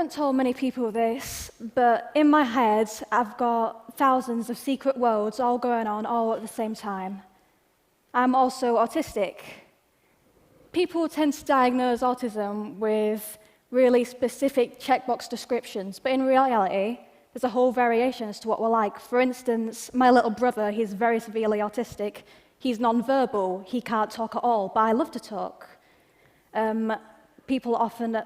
haven't told many people this, but in my head, I've got thousands of secret worlds all going on all at the same time. I'm also autistic. People tend to diagnose autism with really specific checkbox descriptions, but in reality, there's a whole variation as to what we're like. For instance, my little brother, he's very severely autistic. He's nonverbal, he can't talk at all, but I love to talk. People often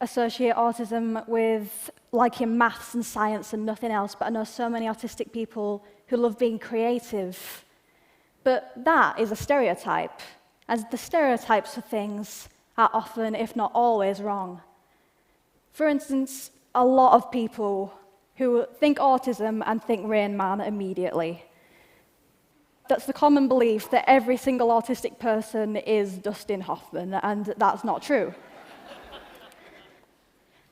associate autism with liking maths and science and nothing else, but I know so many autistic people who love being creative. But that is a stereotype, as the stereotypes for things are often, if not always, wrong. For instance, a lot of people who think autism and think Rain Man immediately. That's the common belief that every single autistic person is Dustin Hoffman, and that's not true.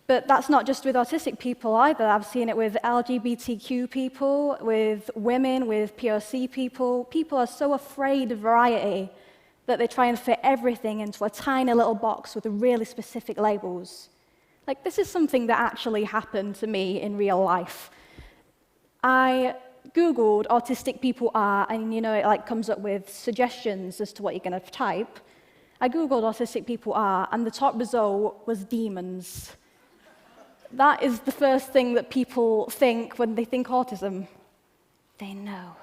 But that's not just with autistic people either. I've seen it with LGBTQ people, with women, with POC people. People are so afraid of variety that they try and fit everything into a tiny little box with really specific labels. Like, this is something that actually happened to me in real life. I Googled autistic people are, and it comes up with suggestions as to what you're going to type. I Googled autistic people are, and the top result was demons. That is the first thing that people think when they think autism. They know.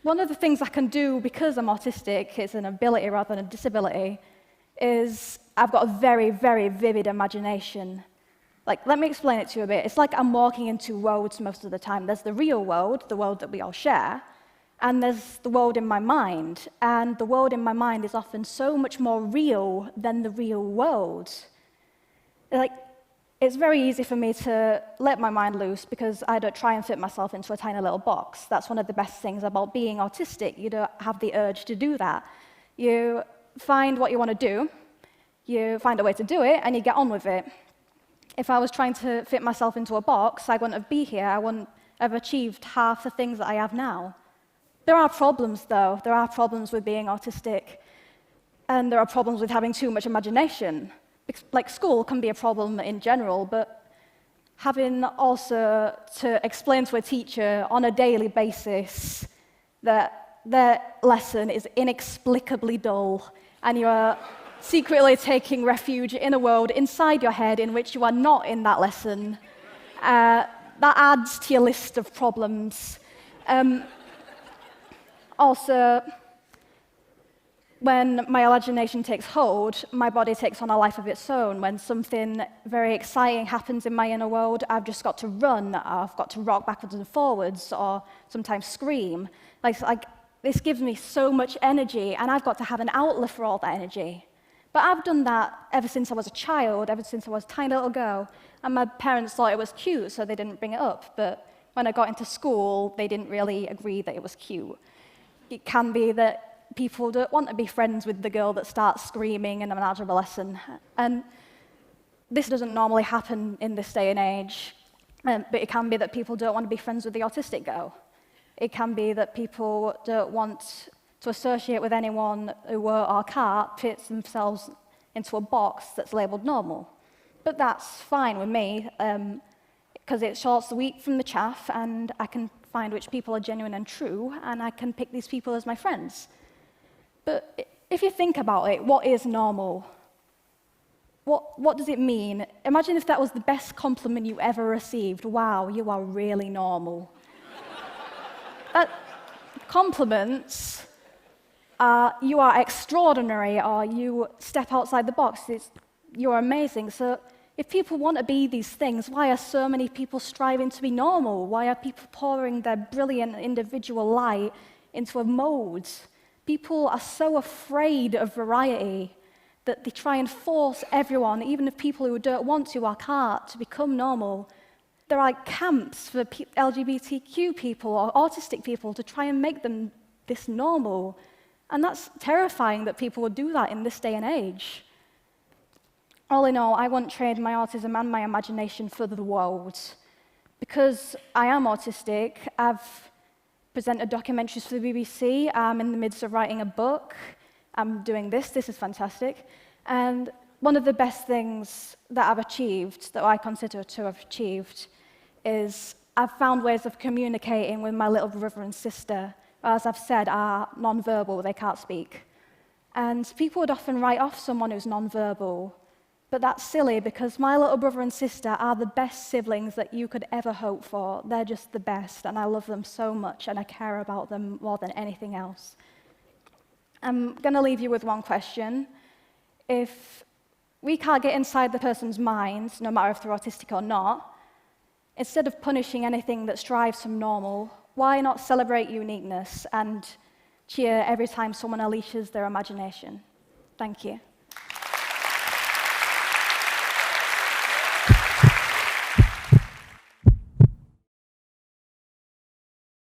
One of the things I can do because I'm autistic, it's an ability rather than a disability, is I've got a very, very vivid imagination. Let me explain it to you a bit. It's like I'm walking into worlds most of the time. There's the real world, the world that we all share, and there's the world in my mind. And the world in my mind is often so much more real than the real world. It's very easy for me to let my mind loose because I don't try and fit myself into a tiny little box. That's one of the best things about being autistic. You don't have the urge to do that. You find what you want to do, you find a way to do it, and you get on with it. If I was trying to fit myself into a box, I wouldn't be here. I wouldn't have achieved half the things that I have now. There are problems, though. There are problems with being autistic, and there are problems with having too much imagination. School can be a problem in general, but having also to explain to a teacher on a daily basis that their lesson is inexplicably dull, and you are secretly taking refuge in a world inside your head in which you are not in that lesson, that adds to your list of problems. Also, when my imagination takes hold, my body takes on a life of its own. When something very exciting happens in my inner world, I've just got to run, I've got to rock backwards and forwards, or sometimes scream. This gives me so much energy, and I've got to have an outlet for all that energy. But I've done that ever since I was a child, ever since I was a tiny little girl, and my parents thought it was cute, so they didn't bring it up. But when I got into school, they didn't really agree that it was cute. It can be that people don't want to be friends with the girl that starts screaming in an algebra lesson. And this doesn't normally happen in this day and age, but it can be that people don't want to be friends with the autistic girl. It can be that people don't want to associate with anyone who or can't fit themselves into a box that's labeled normal. But that's fine with me, because it shorts the wheat from the chaff, and I can find which people are genuine and true, and I can pick these people as my friends. But if you think about it, what is normal? What does it mean? Imagine if that was the best compliment you ever received. Wow, you are really normal. Compliments are, you are extraordinary, or you step outside the box, you're amazing. So if people want to be these things, why are so many people striving to be normal? Why are people pouring their brilliant individual light into a mold? People are so afraid of variety that they try and force everyone, even if people who don't want to or can't, to become normal. There are camps for LGBTQ people or autistic people to try and make them this normal. And that's terrifying that people would do that in this day and age. All in all, I won't trade my autism and my imagination for the world. Because I am autistic, I've presented documentaries for the BBC. I'm in the midst of writing a book. I'm doing this. This is fantastic. And one of the best things that I've achieved, that I consider to have achieved, is I've found ways of communicating with my little brother and sister, who, as I've said, are non-verbal, they can't speak. And people would often write off someone who's non-verbal, but that's silly because my little brother and sister are the best siblings that you could ever hope for. They're just the best, and I love them so much, and I care about them more than anything else. I'm going to leave you with one question. If we can't get inside the person's mind, no matter if they're autistic or not, instead of punishing anything that strives from normal, why not celebrate uniqueness and cheer every time someone unleashes their imagination? Thank you.